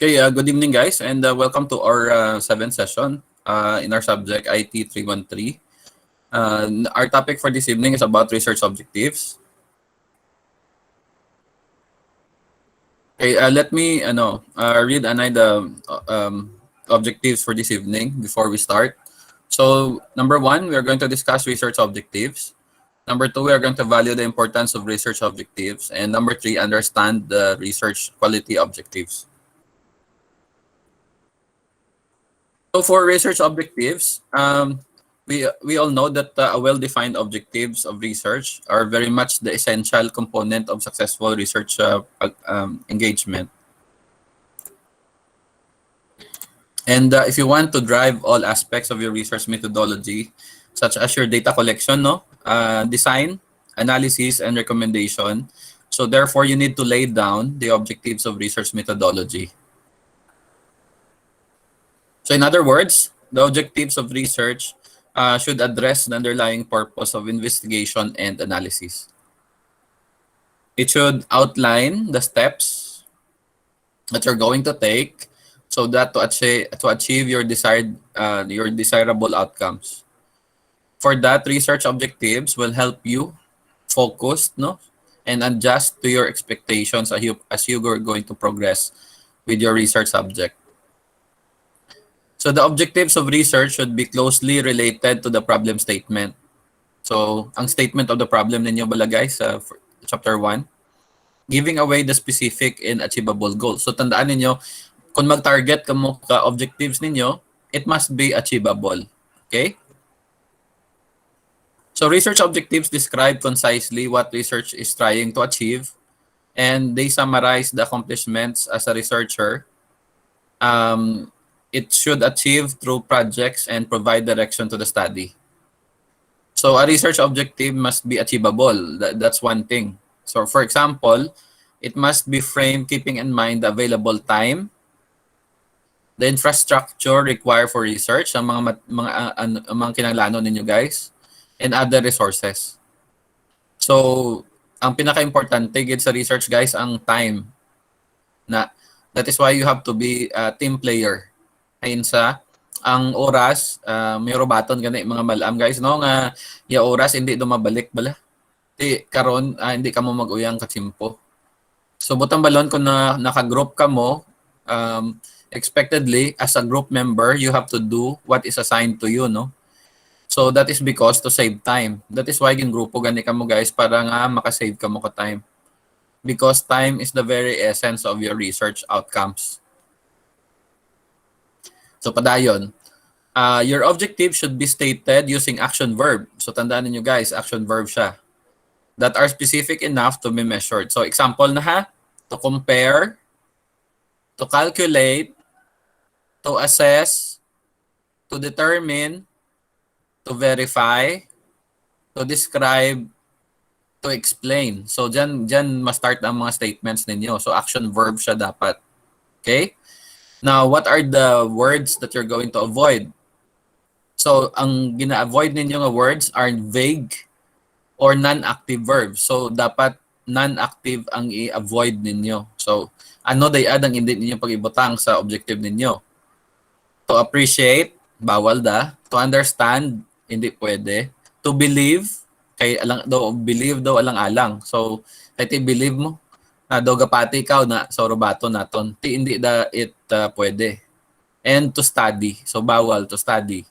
Okay, good evening guys, and welcome to our 7th session in our subject IT 313. Our topic for this evening is about research objectives. Okay, let me read the objectives for this evening before we start. So, number 1, we are going to discuss research objectives. Number 2, we are going to value the importance of research objectives. And number 3, understand the research quality objectives. So for research objectives, we all know that a well-defined objectives of research are very much the essential component of successful research engagement. And if you want to drive all aspects of your research methodology, such as your data collection, design, analysis, and recommendation, so therefore you need to lay down the objectives of research methodology. So in other words, the objectives of research should address the underlying purpose of investigation and analysis. It should outline the steps that you're going to take so that to achieve your desirable outcomes. For that, research objectives will help you focus, and adjust to your expectations as you are going to progress with your research subject. So the objectives of research should be closely related to the problem statement. So ang statement of the problem ninyo bala guys, for chapter 1, giving away the specific and achievable goals. So tandaan ninyo, kung mag-target kamo ka objectives ninyo, it must be achievable. Okay? So research objectives describe concisely what research is trying to achieve, and they summarize the accomplishments as a researcher it should achieve through projects and provide direction to the study. So a research objective must be achievable. That's one thing. So for example, it must be framed keeping in mind the available time, the infrastructure required for research, ang mga kinanglanon ninyo guys, and other resources. So ang pinaka-importante gid sa research guys ang time. That is why you have to be a team player. Ayun sa ang oras may robaton gani mga malam guys nga ya oras hindi dumabalik bala ti karon hindi ka mo mag-uyang katsimpo. So butang balon kung naka-group ka mo, expectedly as a group member you have to do what is assigned to you, so that is because to save time. That is why grupo gani ka mo guys para nga maka-save ka mo ka time, because time is the very essence of your research outcomes. So padayon, your objective should be stated using action verb. So tandaan niyo guys, action verb siya. That are specific enough to be measured. So example na to compare, to calculate, to assess, to determine, to verify, to describe, to explain. So dyan ma-start ang mga statements ninyo. So action verb siya dapat. Okay? Now, what are the words that you're going to avoid? So, ang gina-avoid ninyo nga words are vague or non-active verbs. So, dapat non-active ang i-avoid ninyo. So, ano dayad ang hindi ninyo pag-ibutang sa objective ninyo? To appreciate, bawal da. To understand, hindi pwede. To believe, believe daw alang-alang. So, kahit i-believe mo, daw gapati ikaw na sa robato naton. Ti hindi da it pwede. And to study. So bawal to study.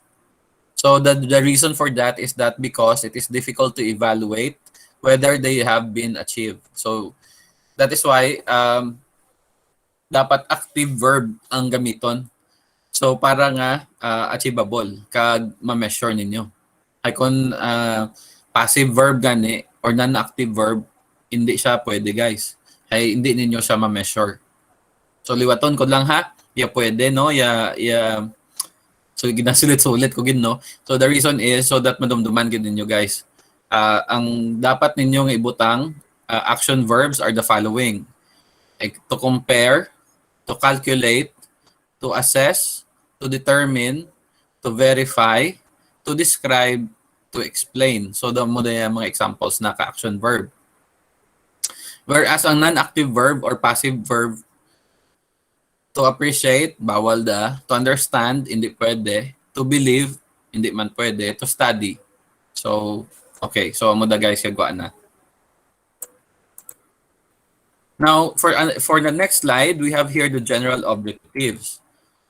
So the reason for that is that because it is difficult to evaluate whether they have been achieved. So that is why dapat active verb ang gamiton. So para nga achievable kag ma-measure ninyo. Ay kung passive verb gani or non-active verb, hindi siya pwede guys. Ay hindi ninyo siya ma-measure. So liwaton ko lang pwede so ginasulit-sulit ko gid So the reason is so that madumduman gid ninyo guys. Ang dapat ninyong ibutang action verbs are the following. To compare, to calculate, to assess, to determine, to verify, to describe, to explain. So mo mga examples na ka-action verb. Whereas ang non-active verb or passive verb To appreciate, bawal da. To understand, hindi pwede. To believe, hindi man pwede. To study. So, okay. So, amo da guys, kagwa na. Now, for the next slide, we have here the general objectives.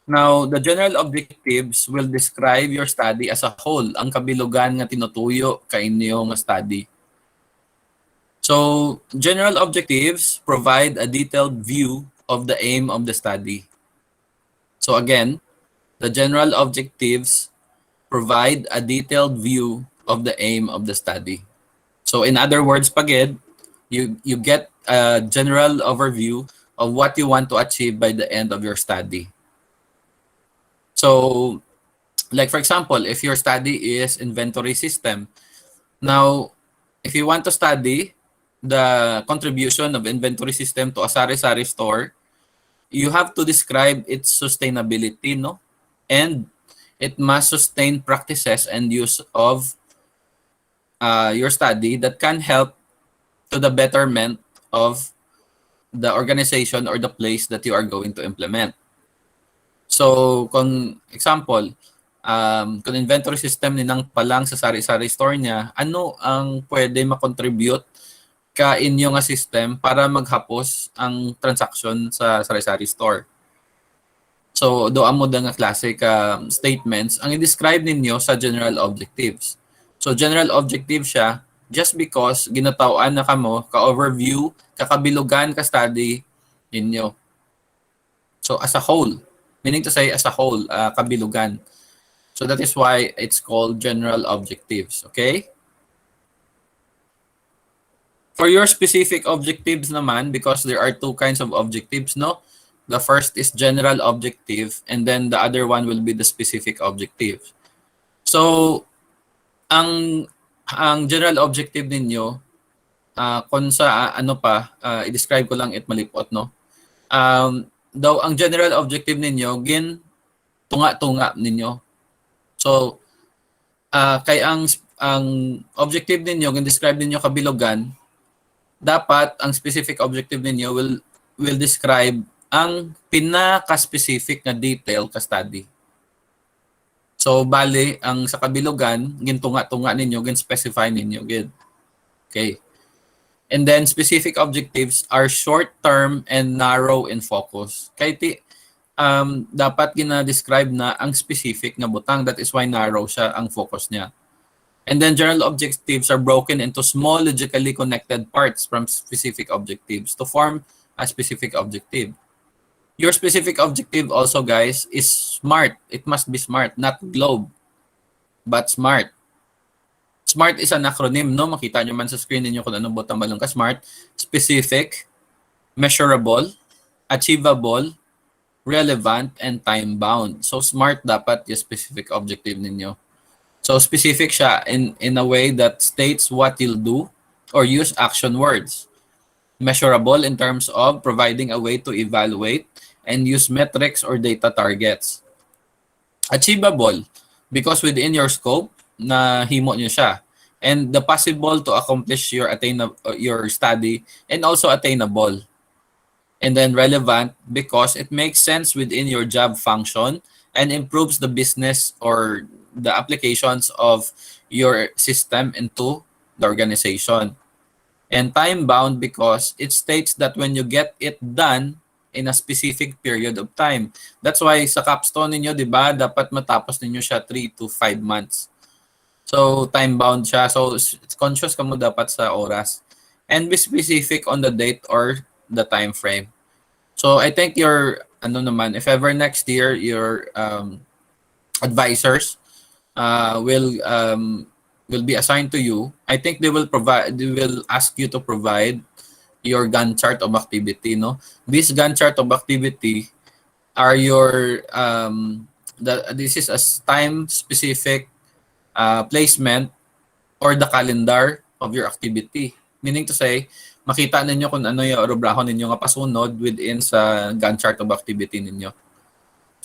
Now, the general objectives will describe your study as a whole, ang kabilugan nga tinutuyo ka inyo nga study. So, general objectives provide a detailed view of the aim of the study. So again, the general objectives provide a detailed view of the aim of the study. So in other words, pagid, you get a general overview of what you want to achieve by the end of your study. So, like for example, if your study is inventory system, now if you want to study the contribution of inventory system to a sari-sari store, you have to describe its sustainability, no? And it must sustain practices and use of your study that can help to the betterment of the organization or the place that you are going to implement. So, kung example, kung inventory system ninang palang sa sari-sari store niya, ano ang pwede makontribute ka inyo nga system para maghapos ang transaction sa sari-sari store? So, doon mo da nga classic statements ang i-describe ninyo sa general objectives. So, general objective siya just because ginatawaan na kamo, ka-overview, kakabilugan, ka-study ninyo. So, as a whole. Meaning to say, as a whole, kabilugan. So, that is why it's called general objectives. Okay? For your specific objectives naman, because there are two kinds of objectives, no? The first is general objective, and then the other one will be the specific objective. So, ang general objective ninyo, kung sa i-describe ko lang it malipot, no? Daw ang general objective ninyo, tunga-tunga ninyo. So, kay ang objective ninyo, describe ninyo kabilugan, dapat ang specific objective ninyo will describe ang pinaka-specific na detail ka study. So, bali, ang sa kabilugan, gintunga-tunga ninyo, gin-specify ninyo, gid. Okay. And then, specific objectives are short-term and narrow in focus. Kaya dapat gina-describe na ang specific na butang. That is why narrow siya ang focus niya. And then, general objectives are broken into small logically connected parts from specific objectives to form a specific objective. Your specific objective also, guys, is SMART. It must be SMART, not GLOBE, but SMART. SMART is an acronym, no? Makita nyo man sa screen ninyo kung anong butang balong ka. SMART, specific, measurable, achievable, relevant, and time-bound. So, SMART dapat yung specific objective ninyo. So, specific siya in a way that states what you'll do or use action words. Measurable in terms of providing a way to evaluate and use metrics or data targets. Achievable because within your scope na himo nyo siya. And the possible to accomplish your study and also attainable. And then relevant because it makes sense within your job function and improves the business or the applications of your system into the organization. And time-bound because it states that when you get it done in a specific period of time. That's why sa capstone ninyo, di ba, dapat matapos ninyo siya 3 to 5 months. So, time-bound siya. So, conscious ka mo dapat sa oras. And be specific on the date or the time frame. So, I think your, if ever next year, your advisors will be assigned to you. I think they will ask you to provide your Gantt chart of activity, no? This Gantt chart of activity are your this is a time specific placement or the calendar of your activity. Meaning to say, makita ninyo kung ano yung rubrahon ninyo nga pasunod within sa Gantt chart of activity ninyo.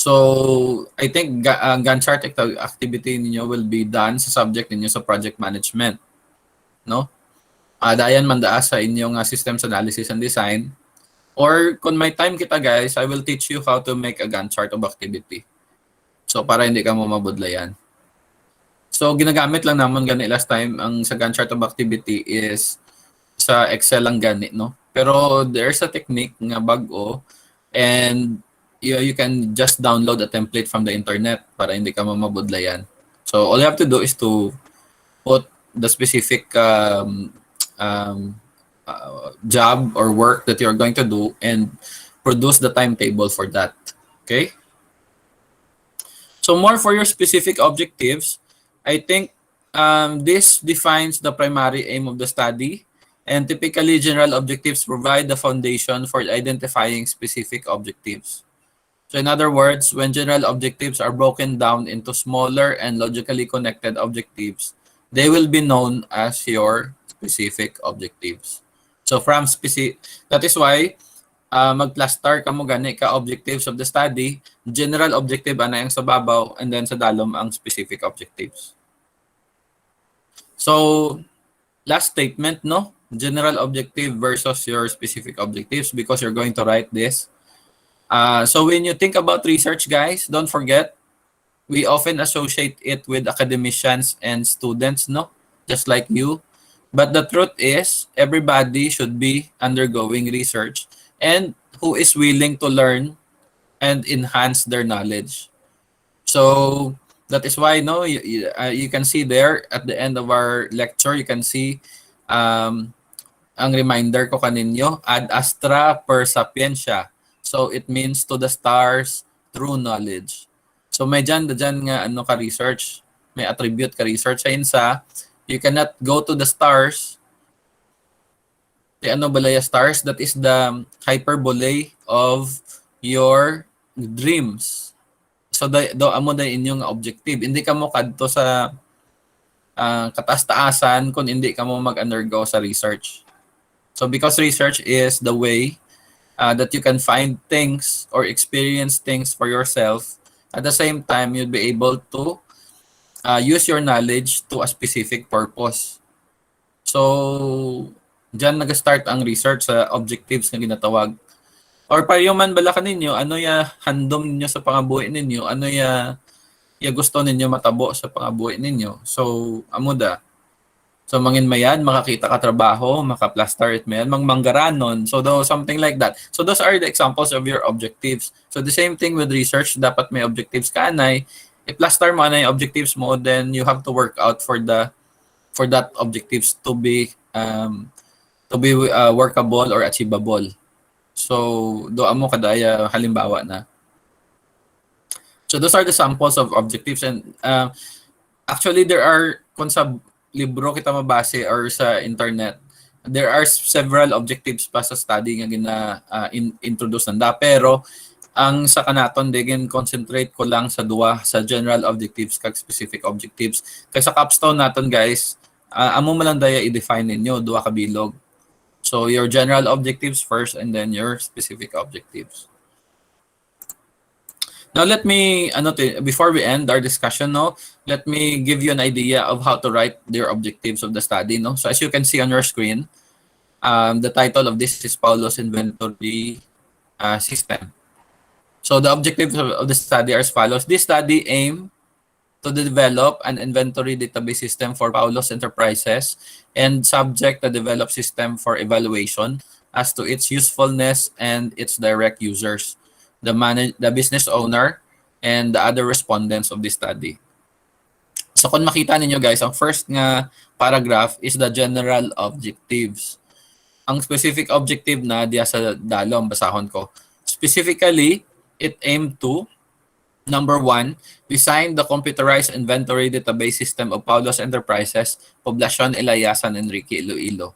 So, I think Gantt chart activity ninyo will be done sa subject ninyo sa project management, no? Dayan mandaas sa inyong systems analysis and design. Or kung may time kita guys, I will teach you how to make a Gantt chart of activity. So para hindi ka mo mabudlayan. So ginagamit lang naman gani last time ang sa Gantt chart of activity is sa Excel lang gani, no? Pero there's a technique nga bago and you can just download a template from the internet para hindi ka mamabudlayan. So all you have to do is to put the specific job or work that you're going to do and produce the timetable for that. Okay? So more for your specific objectives, I think this defines the primary aim of the study, and typically general objectives provide the foundation for identifying specific objectives. So in other words, when general objectives are broken down into smaller and logically connected objectives, they will be known as your specific objectives. So from specific, that is why mag-cluster ka mo gani ka objectives of the study, general objective ana yung sa babaw, and then sa dalom ang specific objectives. So last statement, no? General objective versus your specific objectives, because you're going to write this. So when you think about research, guys, don't forget, we often associate it with academicians and students, no? Just like you. But the truth is, everybody should be undergoing research and who is willing to learn and enhance their knowledge. So that is why, no, you can see there at the end of our lecture, you can see ang reminder ko kaninyo, ad astra per sapientia. So it means to the stars through knowledge. So may dyan nga ano ka research, may attribute ka research sa INSA. You cannot go to the stars. The ano balaya stars, that is the hyperbole of your dreams. So do amo da inyong objective. Hindi ka mo kadto sa kataas-taasan kung hindi ka mo mag-undergo sa research. So because research is the way that you can find things or experience things for yourself, at the same time you'll be able to use your knowledge to a specific purpose. So diyan nag-start ang research sa objectives na ginatawag. Or pareho man bala kaninyo, ano ya handom ninyo sa pangabuhi ninyo, ano ya gusto ninyo matabo sa pangabuhi ninyo. So amuda. So mangin mayan, makakita ka trabaho, maka-plaster it mayan, manggaranon. So something like that. So those are the examples of your objectives. So the same thing with research, dapat may objectives ka anay. I-plaster mo na yung objectives mo, then you have to work out for that objectives to be workable or achievable. So doa mo kadaya halimbawa na. So those are the samples of objectives, and actually there are kung sa libro kita mabase or sa internet, there are several objectives pa sa study nga introduce nanda, pero ang sa kanaton digin concentrate ko lang sa duwa, sa general objectives kag specific objectives. Kay sa capstone naton guys, amo man lang daya i-define ninyo duwa ka bilog. So your general objectives first and then your specific objectives. Now let me before we end our discussion, no, let me give you an idea of how to write your objectives of the study, no. So as you can see on your screen, the title of this is Paulo's inventory system. So the objectives of the study are as follows. This study aims to develop an inventory database system for Paulo's enterprises and subject the developed system for evaluation as to its usefulness and its direct users, the business owner, and the other respondents of this study. So kung makita ninyo guys, ang first nga paragraph is the general objectives. Ang specific objective na diya sa dalom, basahon ko. Specifically, it aimed to, number 1, design the computerized inventory database system of Paulo's Enterprises, Poblacion Elayasan, Enrique, Iloilo.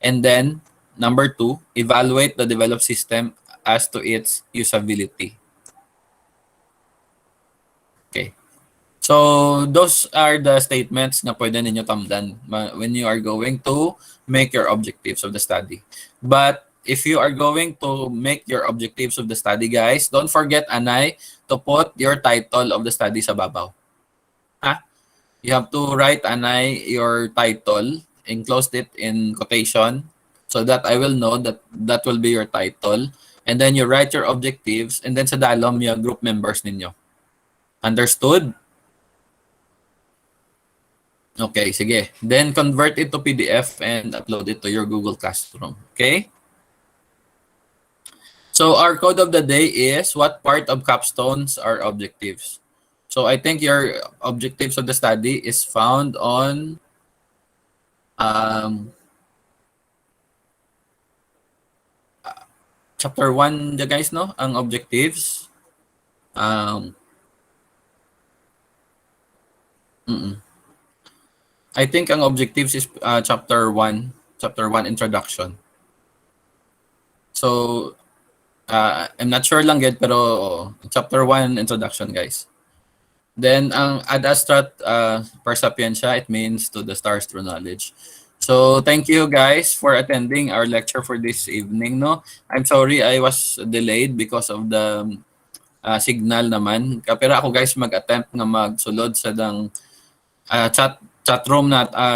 And then, number 2, evaluate the developed system as to its usability. Okay. So, those are the statements na pwede ninyo tamdan when you are going to make your objectives of the study. But if you are going to make your objectives of the study, guys, don't forget, Anay, to put your title of the study sa babaw. You have to write, Anay, your title, enclose it in quotation. so that I will know that that will be your title. And then you write your objectives, and then sa dalom yung group members ninyo. Understood? Okay, sige. Then convert it to PDF and upload it to your Google Classroom. Okay? So our code of the day is, what part of capstones are objectives? So I think your objectives of the study is found on chapter 1 dyan guys, no? Ang objectives. I think ang objectives is chapter 1 introduction. So I'm not sure lang yet, pero chapter 1 introduction guys. Then ang ad astra per sapiensya, it means to the stars through knowledge. So thank you guys for attending our lecture for this evening, no? I'm sorry I was delayed because of the signal naman. Pero ako guys mag-attempt nga magsulod sa dang chat room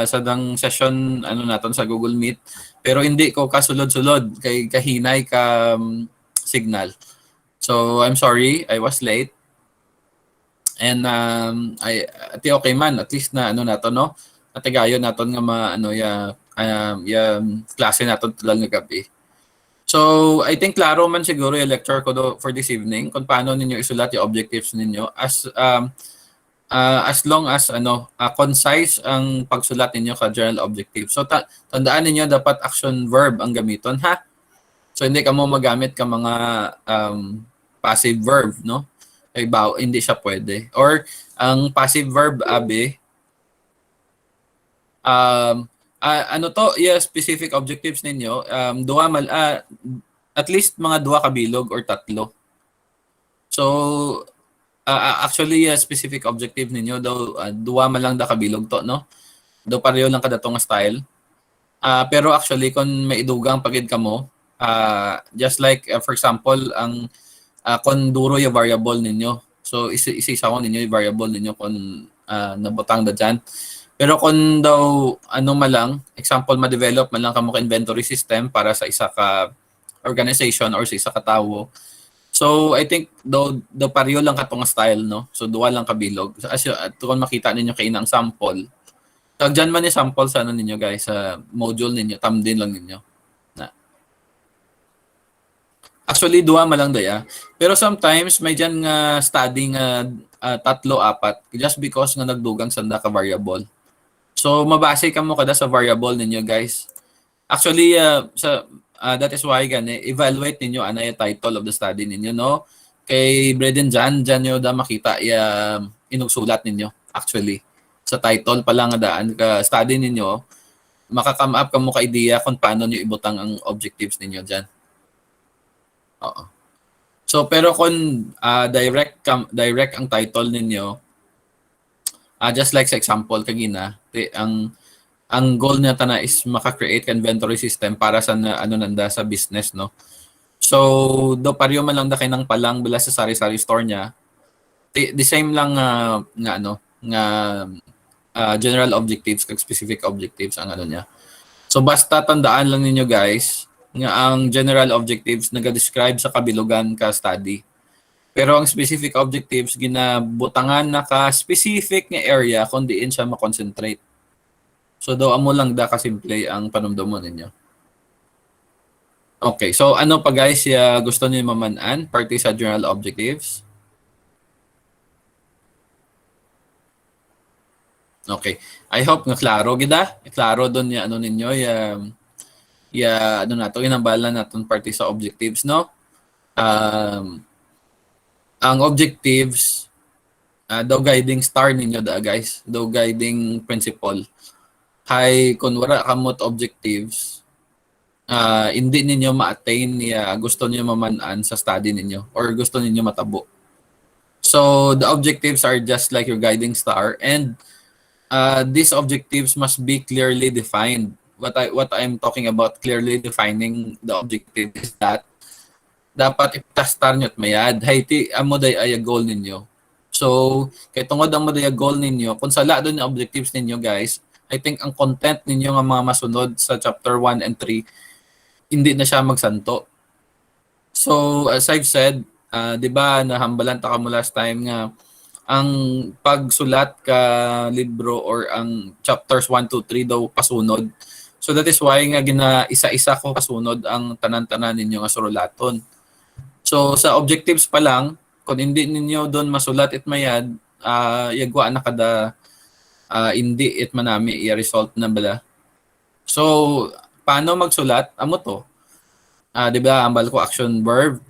sa dang session naton sa Google Meet. Pero hindi ko kasulod-sulod kay kahinay ka signal. So I'm sorry I was late. And okay man, at least na nato, no? Natigayon naton nga klase naton tulad ng gabi. So I think klaro man siguro yung lecture ko for this evening kung paano ninyo isulat yung objectives ninyo as long as concise ang pagsulat ninyo ka general objective. So tandaan ninyo dapat action verb ang gamiton, ha? So hindi ka mo magamit ka mga passive verb, no? Hindi siya pwede. Or ang passive verb specific objectives ninyo, at least mga 2 kabilog or 3. So actually specific objective ninyo daw 2 man lang da kabilog to, no? Daw pareho lang kada tong style. Pero actually kung maidugang pagid kamo, just like for example ang kung duro yung variable ninyo. So isa ko ninyo yung variable ninyo kung nabutang da dyan. Pero kung daw malang, example ma-develop man lang kamo ka inventory system para sa isa ka organization or sa isa ka tawo. So I think daw pareho lang katong style, no? So 2 lang kabilog. So, kung makita ninyo kay inang sample. So dyan man yung sample sa ninyo guys, sa module ninyo, thumbnail lang ninyo. Actually 2 man lang daya. Pero sometimes may dyan nga study nga 3-4 just because nga nagdugang sanda ka variable. So mabase ka mo kada sa variable ninyo guys. Actually that is why evaluate ninyo yung title of the study ninyo, no? Kay Breden dyan nyo da makita inugsulat ninyo actually. Sa title pa lang daan ka study ninyo, maka-come up ka mo ka idea kung paano nyo ibutang ang objectives ninyo dyan. Oo. So pero kung direct ang title ninyo, just like sa example kagina, ang goal niya na is maka-create ka inventory system para sa nanda sa business, no? So do pareho man lang da kay nang palang bala sa sari-sari store niya. The same lang general objectives kag specific objectives ang niya. So basta tandaan lang ninyo guys nga ang general objectives naga-describe sa kabilugan ka study. Pero ang specific objectives ginabutangan na ka specific nga area kung diin siya ma-concentrate. So daw amo lang da ka simple ang panumdumon ninyo. Okay, so ano pa guys gusto niyo maman-an party sa general objectives? Okay. I hope nga klaro gida. Klaro doon ninyo inambalan natin party sa objectives, no? Ang objectives daw guiding star ninyo guys, daw guiding principle. Kung wala kamot objectives, hindi ninyo ma-attain gusto niyo maman-an sa study ninyo or gusto ninyo matabo. So the objectives are just like your guiding star, and these objectives must be clearly defined. What I'm talking about clearly defining the objective is that dapat itastar nyo at mayad. Haiti, amo day ay goal ninyo. So, kay tungod ang day goal ninyo, kung sala doon yung objectives ninyo guys, I think ang content ninyo nga mga masunod sa chapter 1 and 3 hindi na siya magsanto. So, as I've said, di ba, nahambalan ta ka mo last time nga, ang pagsulat ka libro or ang chapters 1, 2, 3 daw pasunod. So that is why nga isa-isa ko pasunod ang tanan-tanan ninyo nga surulaton. So sa objectives pa lang, kung hindi ninyo doon masulat it mayad, yagwa na kada hindi it manami i-result na bala. So paano magsulat? Amo to. 'Di ba, ambal ko action verb.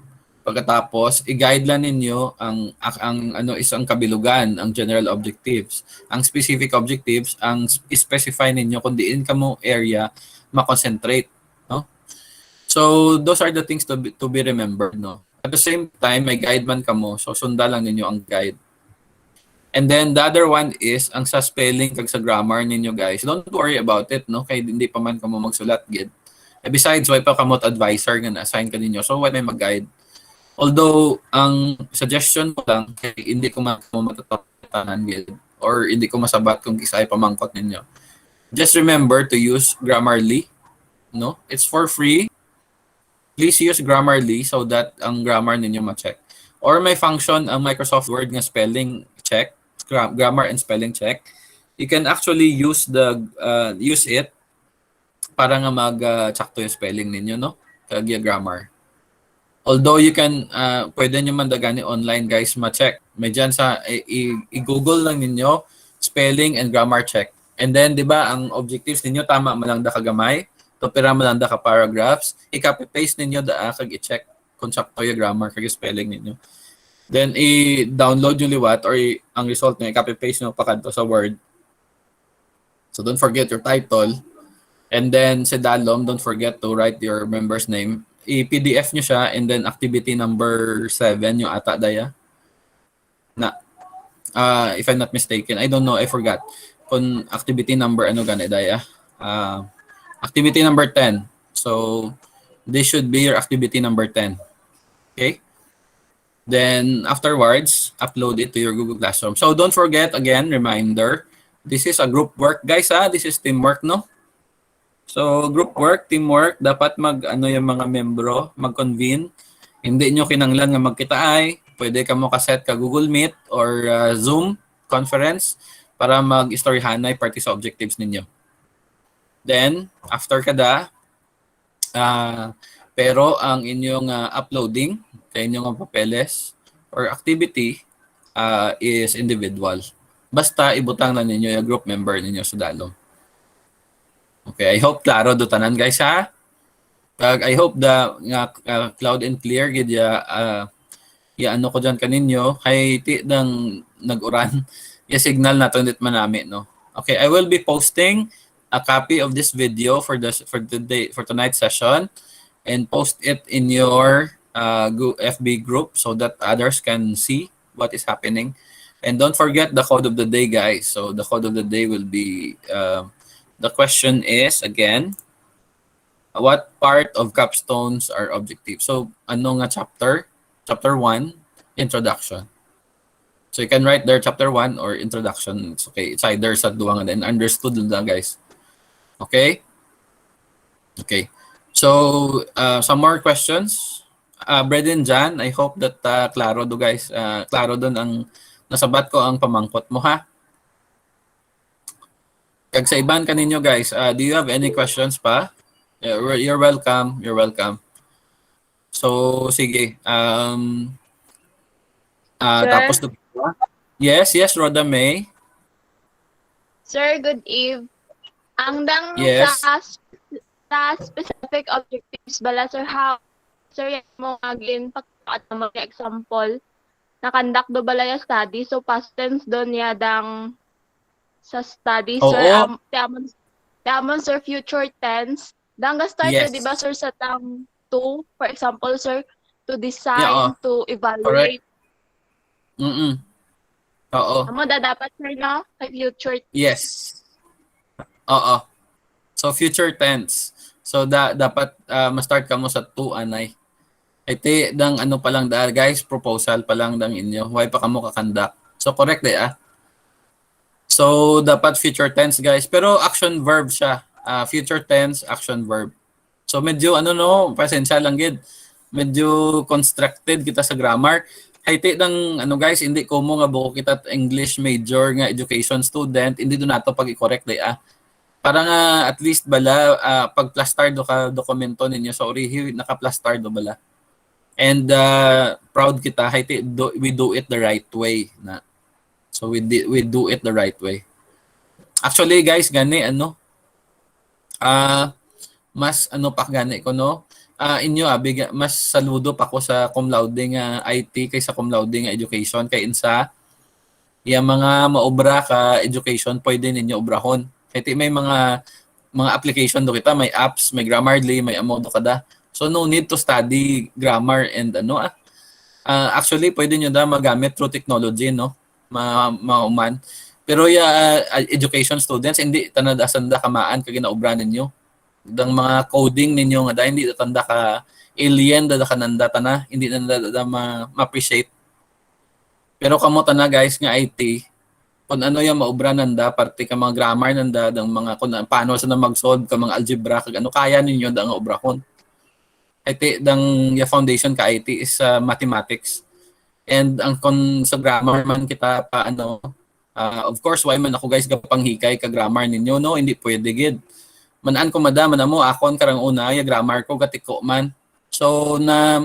Pagkatapos, i-guide lang ninyo ang ano is ang kabilugan, ang general objectives. Ang specific objectives, ang specify ninyo kung diin ka mo area ma-concentrate, no? So, those are the things to be remembered, no? At the same time, may guide man ka mo, so sunda lang ninyo ang guide. And then the other one is ang sa spelling kag sa grammar ninyo, guys. Don't worry about it, no? Kay hindi pa man ka mo magsulat gid. Besides, why pa kamot advisor nga na-assign ka ninyo, so why may mag-guide? Although, ang suggestion ko lang, hindi ko matatanan or hindi ko masabat kung isa ay pamangkot ninyo. Just remember to use Grammarly. No? It's for free. Please use Grammarly so that ang grammar ninyo ma-check. Or may function ang Microsoft Word nga spelling check, grammar and spelling check. You can actually use it para nga mag-check to yung spelling ninyo, no? Kag yung grammar. Although you can, pwede nyo man dagani online, guys, ma-check. May dyan sa, i-google lang ninyo, spelling and grammar check. And then, di ba, ang objectives ninyo, tama malangda ka gamay, tupira malangda ka paragraphs, i-copy-paste ninyo kag i-check kung sakto yung grammar kag spelling ninyo. Then, i-download yung liwat or ang result nyo, i-copy-paste nyo pakadto sa Word. So, don't forget your title. And then, sa dalom, don't forget to write your member's name. I-PDF nyo siya and then activity number 7 yung ata daya na if I'm not mistaken, I don't know, I forgot kung activity number ano gani daya, activity number 10. So this should be your activity number 10. Okay, then afterwards upload it to your Google Classroom. So don't forget, again, reminder, this is a group work, guys. This is teamwork, no? So, group work, teamwork, dapat yung mga membro, mag-convene. Hindi nyo kinanglan nga magkita ay, pwede ka mo kaset ka Google Meet or Zoom conference para mag-istoryahanay party sa objectives ninyo. Then, after kada, pero ang inyong uploading sa inyong papeles or activity is individual. Basta ibutang na ninyo yung group member ninyo sa dalom. Okay, I hope klaro do tanan, guys, ha. I hope nga cloud and clear gid ya ano ko diyan kaninyo kay ti dang nag-uran ya signal nato nit manami, no. Okay, I will be posting a copy of this video for tonight's session and post it in your FB group so that others can see what is happening. And don't forget the code of the day, guys. So the code of the day will be the question is, again, what part of capstones are objective? So, ano nga chapter? Chapter 1, introduction. So, you can write there chapter 1 or introduction. It's okay. It's either sa duwa nga din. Understood lang, guys. Okay? Okay. So, some more questions. Brethren Jan, I hope that klaro do, guys. Klaro doon ang nasabat ko ang pamangkot mo, ha? Kag sa iban kaninyo, guys, do you have any questions pa? You're welcome. You're welcome. So, sige. Tapos yes, Rhoda May. Sir, good eve. Ang dang Yes. sa specific objectives bala, sir, how sir mo agin pagkat mo example na conduct do bala ya study, so past tense doon ya dang sa study, Oo. sir, tamon sir future tense. Dangga start Yes. di ba, sir, sa tang to, for example, sir, to design, Yeah, to evaluate. Correct. Oo. Amo dapat, sir, no? Kay future tense. Yes. Oo. So future tense. So dapat ma-start ka mo sa to, anay. Ite dang ano pa lang guys, proposal pa lang dang inyo. Why pa kamo kakandak? So correct So, dapat future tense, guys. Pero action verb siya. Future tense, action verb. So medyo ano no, pasensya lang gid. Medyo constructed kita sa grammar. Haiti ng ano guys, hindi ko mo nga buko kita English major nga education student, hindi do nato pag i-correct day para nga at least bala pag plastar do ka dokumento ninyo sa urihi naka-plastar do bala. And proud kita Haiti we do it the right way na. So we do it the right way. Actually guys, gani ano mas ano pa gani ko no. Inyo mas saludo pa ko sa cum laude nga IT kaysa cum laude nga education kay insa yung mga maobra ka education pwede ninyo obrahon. Kaya may mga application do kita, may apps, may Grammarly, may Amodo kada. So no need to study grammar and ano actually pwede nyo da magamit through technology no. Mauman. Pero education students hindi tanadasan da kamaan kag ginaobra ninyo. Dang mga coding ninyo nga da hindi tanda ka alien da kananda na hindi na ma-appreciate. Pero kamo na guys nga IT kung ano yung maobra nanda parte ka mga grammar nanda dang mga kung paano sa na mag-solve ka mga algebra kag ano kaya ninyo dang obrahon. IT dang ya foundation ka IT is mathematics. And ang kon sa grammar man kita pa ano of course why man ako guys gapanghikay ka grammar ninyo no hindi pwede gid. Manan ko madam mo akon karang una ya grammar ko gatiko man. So na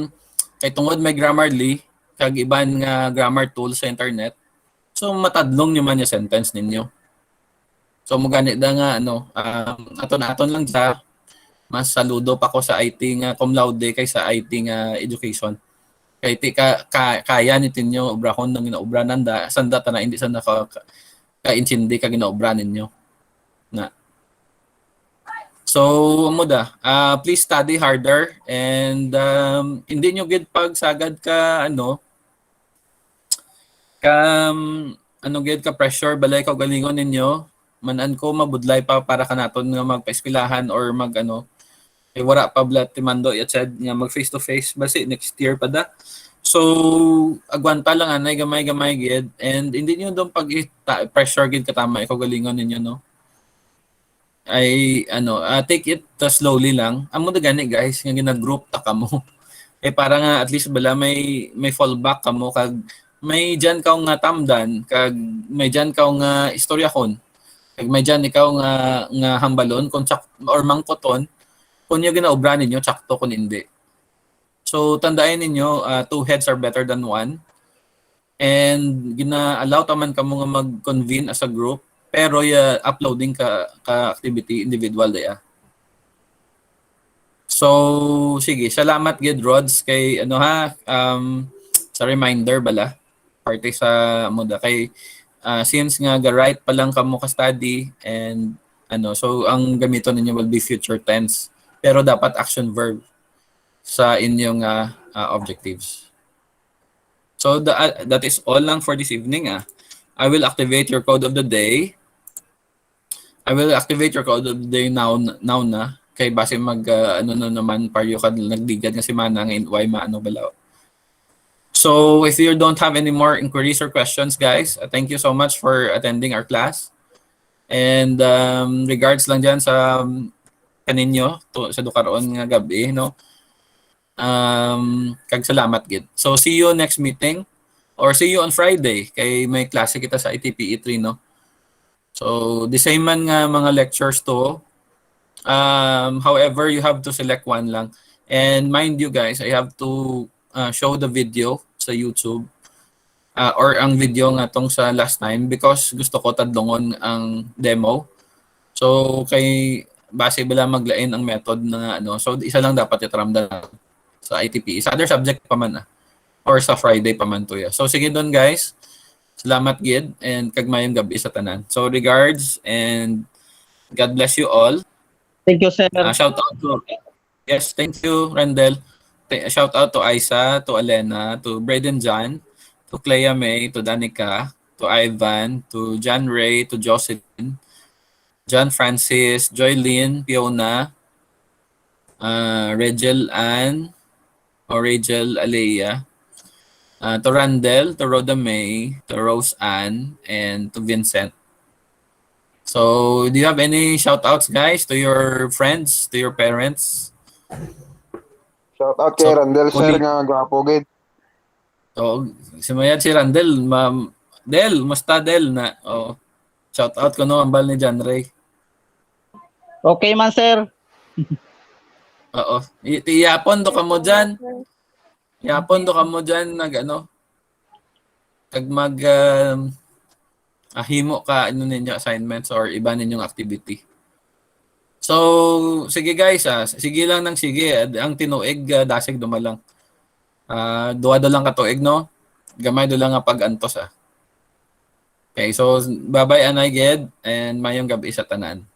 kay tungod may Grammarly kag iban nga grammar tool sa internet. So matadlong nyo man yung sentence ninyo. So mo ganit da nga ano aton lang sa mas saludo pa ko sa IT nga cum laude kaysa IT nga education. Kay kaya nitinyo obrahon ng ginaobra nanda sanda ta na hindi sanda ka-intindi ka ginaobra ninyo. Na so, mo da, please study harder and hindi nyo gid pag sagad ka gid ka pressure balay ka galingon ninyo manan ko mabudlay pa para kanaton nga magpaeskwelahan or wala pa blat timando yat said nga mag face to face basi next year pa da. So agwanta lang anay gamay gid and hindi niyo dong pag pressure gid katama ikaw galingon ninyo no. Ay take it slowly lang. Amo da gani guys nga gina-group ta kamo. Para nga at least bala may fallback kamo kag may diyan ka nga tamdan kag may diyan ka nga istoryahon. Kag may diyan ikaw nga hambalon kung or mangkoton kung yung ginaobra ninyo sakto kun hindi. So tandaan ninyo two heads are better than one. And gina-allow taman kamo nga mag-convene as a group pero uploading ka activity individual daya. So sige, salamat gid Rods kay sa reminder bala parte sa muda kay since nga right pa lang kamo ka study and so ang gamiton ninyo will be future tense pero dapat action verb sa inyong objectives. So that is all lang for this evening I will activate your code of the day. I will activate your code of the day now na kay base mag naman paryo ka nagdigad nga si mana nga why maano balaw. So if you don't have any more inquiries or questions guys, thank you so much for attending our class. And regards lang dyan sa kaninyo sa dukaroon nga gabi no. Kag salamat gid. So see you next meeting or see you on Friday kay may klase kita sa ITPE 3 no. So the same man nga mga lectures to. However, you have to select one lang. And mind you guys, I have to show the video sa YouTube or ang video nga tong sa last time because gusto ko tadlongon ang demo. So kay base bala maglain ang method na so isa lang dapat itramda sa ITP. Sa other subject pa man or sa Friday pa man to ya. So sige doon guys. Salamat gid and kagmayong gabi sa tanan. So regards and God bless you all. Thank you, sir. Shout out to yes, thank you, Rendel. Shout out to Isa, to Alena, to Braden John, to Clea May, to Danica, to Ivan, to John Ray, to Jocelyn, John Francis, Joylyn, Fiona, Regel Ann, or Rachel Alea, to Randel, to Rhoda May, to Rose Ann, and to Vincent. So, do you have any shout outs, guys, to your friends, to your parents, Shout out kay So, Randel sir kuli, nga gwapo gid. so, si Mayad si Randel, ma'am, Del, musta Del na, shout out ko no, ambal ni John Ray. Okay man, sir. Oo. Iyapon do ka mo dyan. Iyapon do ka mo dyan, kag mag, himo ka, ninyo assignments or iba ninyong activity. So, sige guys, sige lang ng sige. Ang tinuig, dasig dumalang. Duwa do lang katuig, no? Gamay do lang nga pag-antos, Okay, so, bye-bye, Anay Ged, and mayong gabi sa tanan.